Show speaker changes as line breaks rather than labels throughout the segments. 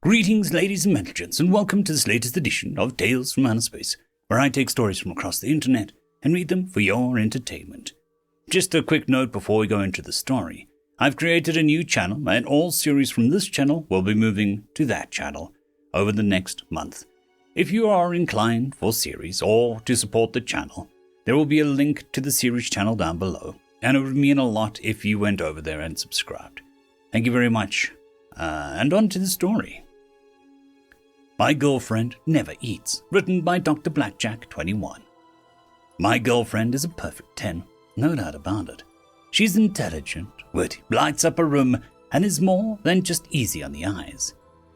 Greetings, ladies and gents, and welcome to this latest edition of Tales from Outer Space, where I take stories from across the internet and read them for your entertainment. Just a quick note before we go into the story. I've created a new channel, and all series from this channel will be moving to that channel over the next month. If you are inclined for series or to support the channel, there will be a link to the series channel down below, and it would mean a lot if you went over there and subscribed. Thank you very much. And on to the story. My Girlfriend Never Eats, written by Dr. Blackjack 21. My girlfriend is a perfect 10, no doubt about it. She's intelligent, witty, lights up a room, and is more than just easy on the eyes.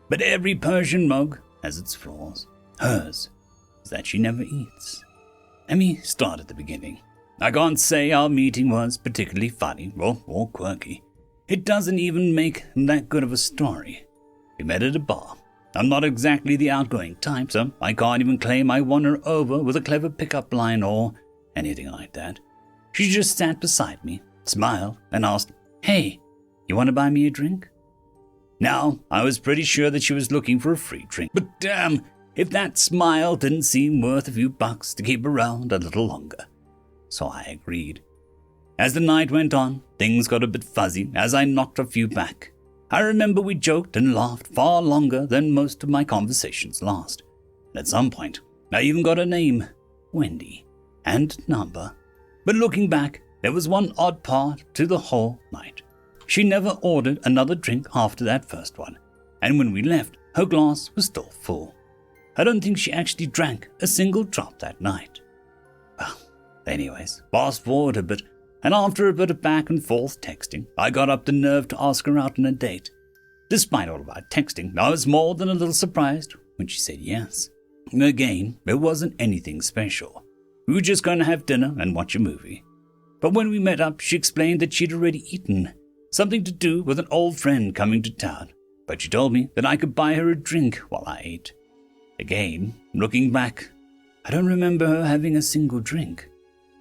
But every Persian mug has its flaws. Hers is that she never eats. Let me start at the beginning. I can't say our meeting was particularly funny or quirky. It doesn't even make that good of a story. We met at a bar. I'm not exactly the outgoing type, so I can't even claim I won her over with a clever pickup line or anything like that. She just sat beside me, smiled, and asked, "Hey, you want to buy me a drink?" Now, I was pretty sure that she was looking for a free drink, but damn, if that smile didn't seem worth a few bucks to keep around a little longer. So I agreed. As the night went on, things got a bit fuzzy as I knocked a few back. I remember we joked and laughed far longer than most of my conversations last. And at some point, I even got a name, Wendy, and number. But looking back, there was one odd part to the whole night. She never ordered another drink after that first one, and when we left, her glass was still full. I don't think she actually drank a single drop that night. Well, anyways, fast forward a bit, and after a bit of back and forth texting, I got up the nerve to ask her out on a date. Despite all of our texting, I was more than a little surprised when she said yes. Again, it wasn't anything special. We were just going to have dinner and watch a movie. But when we met up, she explained that she'd already eaten, something to do with an old friend coming to town, but she told me that I could buy her a drink while I ate. Again, looking back, I don't remember her having a single drink.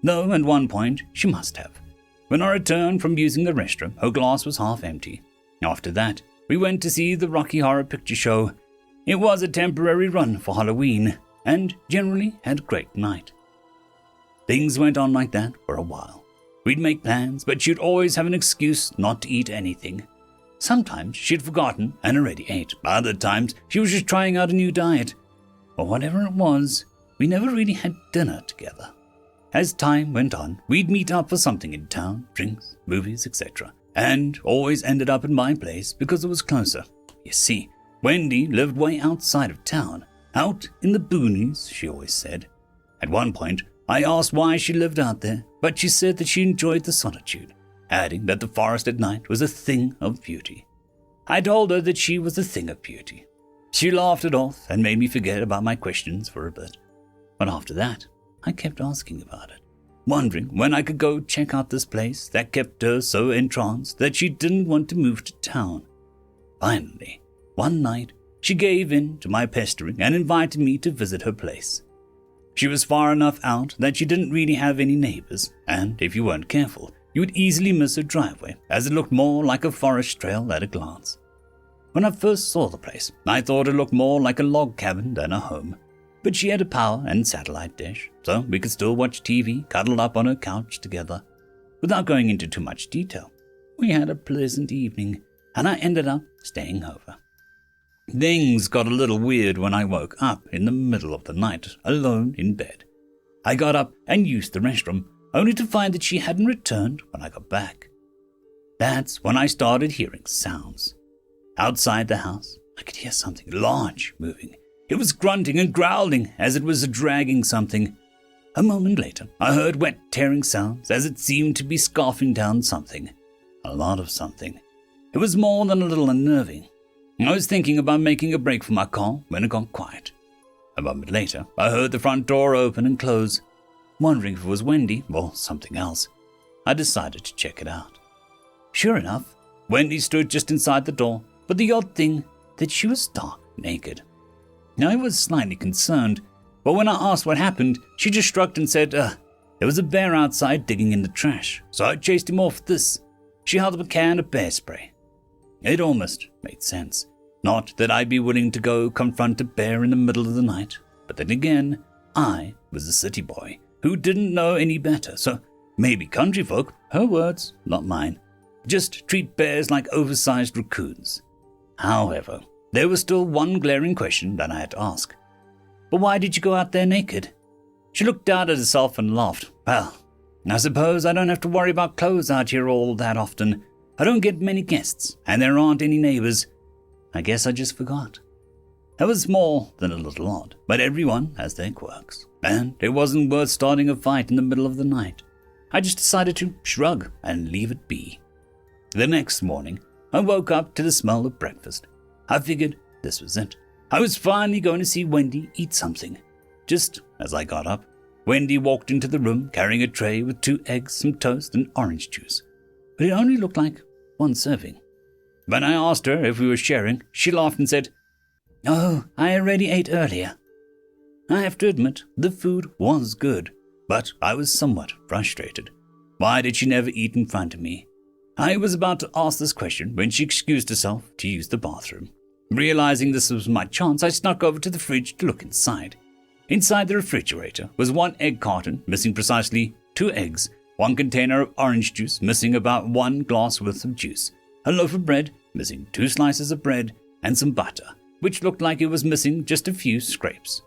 Though at one point, she must have. When I returned from using the restroom, her glass was half empty. After that, we went to see the Rocky Horror Picture Show. It was a temporary run for Halloween, and generally had a great night. Things went on like that for a while. We'd make plans, but she'd always have an excuse not to eat anything. Sometimes she'd forgotten and already ate. Other times, she was just trying out a new diet. Or whatever it was, we never really had dinner together. As time went on, we'd meet up for something in town, drinks, movies, etc., and always ended up at my place because it was closer. You see, Wendy lived way outside of town, out in the boonies, she always said. At one point, I asked why she lived out there, but she said that she enjoyed the solitude, adding that the forest at night was a thing of beauty. I told her that she was a thing of beauty. She laughed it off and made me forget about my questions for a bit. But after that, I kept asking about it, wondering when I could go check out this place that kept her so entranced that she didn't want to move to town. Finally, one night, she gave in to my pestering and invited me to visit her place. She was far enough out that she didn't really have any neighbors, and if you weren't careful, you would easily miss her driveway, as it looked more like a forest trail at a glance. When I first saw the place, I thought it looked more like a log cabin than a home. But she had a power and satellite dish, so we could still watch TV cuddled up on her couch together. Without going into too much detail, we had a pleasant evening, and I ended up staying over. Things got a little weird when I woke up in the middle of the night, alone in bed. I got up and used the restroom, only to find that she hadn't returned when I got back. That's when I started hearing sounds. Outside the house, I could hear something large moving. It was grunting and growling as it was dragging something. A moment later, I heard wet tearing sounds as it seemed to be scarfing down something. A lot of something. It was more than a little unnerving. I was thinking about making a break for my car when it got quiet. A moment later, I heard the front door open and close. Wondering if it was Wendy or something else, I decided to check it out. Sure enough, Wendy stood just inside the door, but the odd thing that she was stark naked. I was slightly concerned, but when I asked what happened, she just shrugged and said, there was a bear outside digging in the trash, so I chased him off with this. She held up a can of bear spray. It almost made sense. Not that I'd be willing to go confront a bear in the middle of the night, but then again, I was a city boy who didn't know any better, so maybe country folk, her words, not mine, just treat bears like oversized raccoons. However, there was still one glaring question that I had to ask. But why did you go out there naked? She looked down at herself and laughed. Well, I suppose I don't have to worry about clothes out here all that often. I don't get many guests, and there aren't any neighbors. I guess I just forgot. That was more than a little odd, but everyone has their quirks, and it wasn't worth starting a fight in the middle of the night. I just decided to shrug and leave it be. The next morning, I woke up to the smell of breakfast. I figured this was it. I was finally going to see Wendy eat something. Just as I got up, Wendy walked into the room carrying a tray with 2 eggs, some toast, and orange juice. But it only looked like 1 serving. When I asked her if we were sharing, she laughed and said, "Oh, I already ate earlier." I have to admit, the food was good, but I was somewhat frustrated. Why did she never eat in front of me? I was about to ask this question when she excused herself to use the bathroom. Realizing this was my chance, I snuck over to the fridge to look inside. Inside the refrigerator was 1 egg carton, missing precisely 2 eggs, 1 container of orange juice, missing about 1 glass worth of juice, a loaf of bread, missing 2 slices of bread, and some butter, which looked like it was missing just a few scrapes.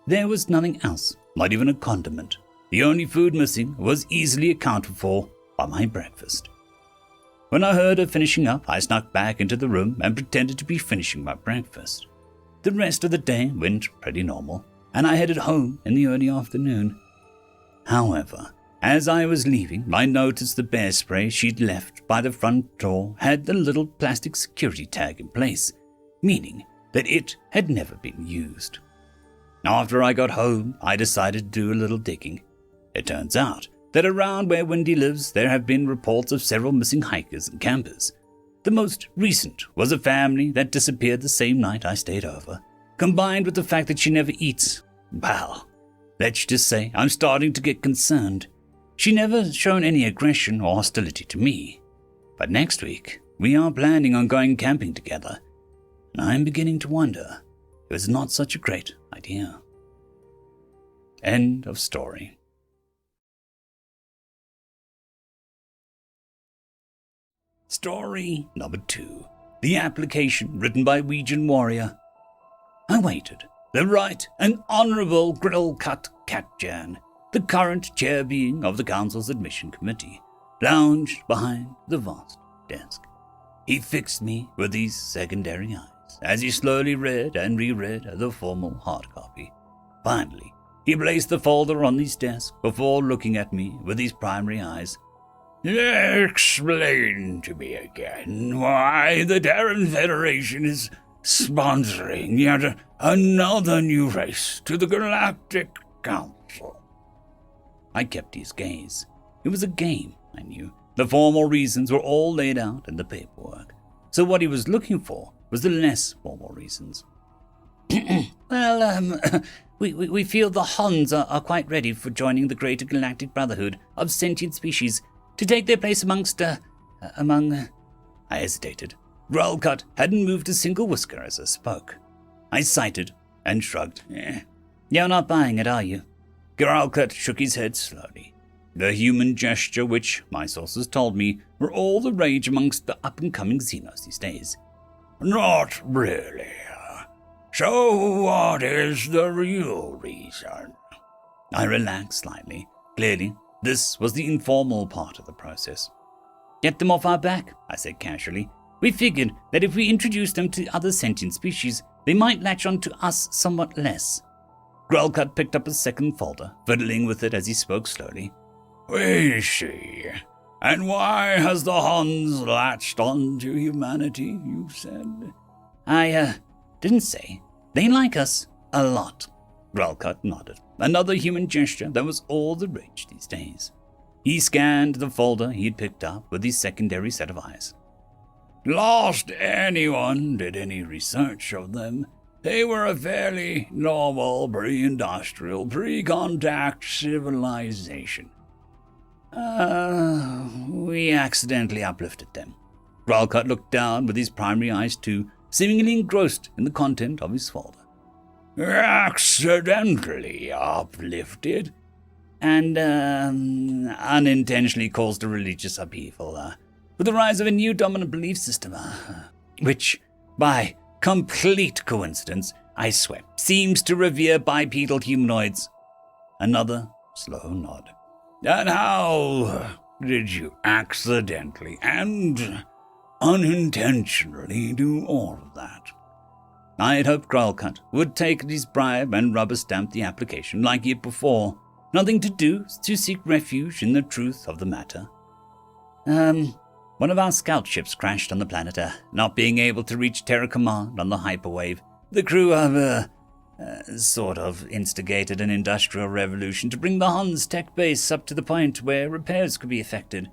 There was nothing else, not even a condiment. The only food missing was easily accounted for by my breakfast. When I heard her finishing up, I snuck back into the room and pretended to be finishing my breakfast. The rest of the day went pretty normal, and I headed home in the early afternoon. However, as I was leaving, I noticed the bear spray she'd left by the front door had the little plastic security tag in place, meaning that it had never been used. After I got home, I decided to do a little digging. It turns out that around where Wendy lives, there have been reports of several missing hikers and campers. The most recent was a family that disappeared the same night I stayed over, combined with the fact that she never eats. Well, let's just say I'm starting to get concerned. She never shown any aggression or hostility to me. But next week, we are planning on going camping together, and I'm beginning to wonder if it's not such a great idea. End of story. Story number 2. The application written by Ouijan Warrior. I waited. The Right and Honourable Grillcut Catjan, the current chair being of the Council's Admission Committee, lounged behind the vast desk. He fixed me with these secondary eyes as he slowly read and reread the formal hard copy. Finally, he placed the folder on his desk before looking at me with his primary eyes. "Explain to me again why the Terran Federation is sponsoring yet another new race to the Galactic Council." I kept his gaze. It was a game, I knew. The formal reasons were all laid out in the paperwork, so what he was looking for was the less formal reasons. Well, we feel the Huns are quite ready for joining the Greater Galactic Brotherhood of Sentient Species to take their place among... I hesitated. Grellcut hadn't moved a single whisker as I spoke. I sighted and shrugged. You're not buying it, are you? Grellcut shook his head slowly. The human gesture which, my sources told me, were all the rage amongst the up-and-coming Xenos these days. Not really. So what is the real reason? I relaxed slightly. Clearly, this was the informal part of the process. Get them off our back, I said casually. We figured that if we introduced them to other sentient species, they might latch on to us somewhat less. Grellcut picked up a second folder, fiddling with it as he spoke slowly. We see. And why has the Huns latched on to humanity, you said? I didn't say. They like us a lot. Grellcut nodded. Another human gesture that was all the rage these days. He scanned the folder he had picked up with his secondary set of eyes. Last anyone did any research of them, they were a fairly normal pre-industrial, pre-contact civilization. We accidentally uplifted them. Grellcut looked down with his primary eyes too, seemingly engrossed in the content of his folder.
Accidentally uplifted?
And, unintentionally caused a religious upheaval, with the rise of a new dominant belief system, which, by complete coincidence, I swear, seems to revere bipedal humanoids. Another slow nod.
And how did you accidentally and unintentionally do all of that?
I had hoped Growlcut would take his bribe and rubber stamp the application like he had before. Nothing to do to seek refuge in the truth of the matter. One of our scout ships crashed on the planet, not being able to reach Terra Command on the hyperwave. The crew have, sort of instigated an industrial revolution to bring the Huns tech base up to the point where repairs could be effected.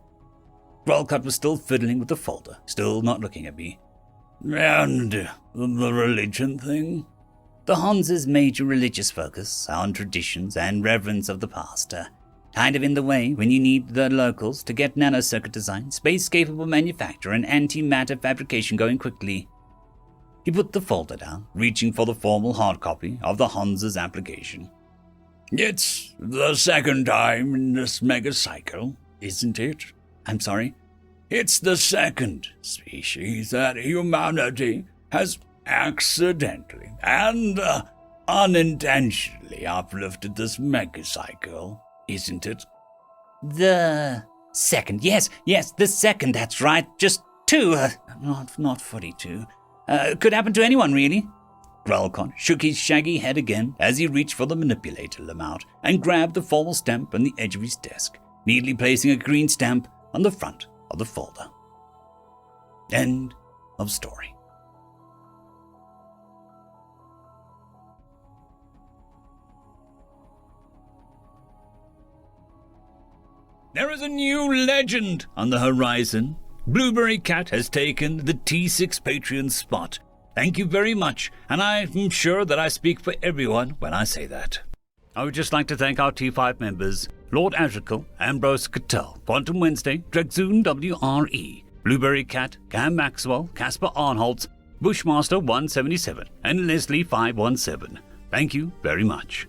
Growlcut was still fiddling with the folder, still not looking at me.
And the religion thing?
The Huns' major religious focus on traditions and reverence of the past, kind of in the way when you need the locals to get nanocircuit design, space-capable manufacture, and antimatter fabrication going quickly. He put the folder down, reaching for the formal hard copy of the Huns' application.
It's the second time in this mega cycle, isn't it?
I'm sorry?
It's the second species that humanity has accidentally and unintentionally uplifted this megacycle, isn't it?
The second, yes, the second, that's right. Just two, not 42. Could happen to anyone, really. Growlcut shook his shaggy head again as he reached for the manipulator layout and grabbed the formal stamp on the edge of his desk, neatly placing a green stamp on the front of the folder. End of story.
There is a new legend on the horizon. Blueberry Cat has taken the T6 Patreon spot. Thank you very much, and I'm sure that I speak for everyone when I say that.
I would just like to thank our T5 members, Lord Azrael, Ambrose Cattell, Quantum Wednesday, Drexoon WRE, Blueberry Cat, Cam Maxwell, Casper Arnholtz, Bushmaster 177, and Leslie 517. Thank you very much.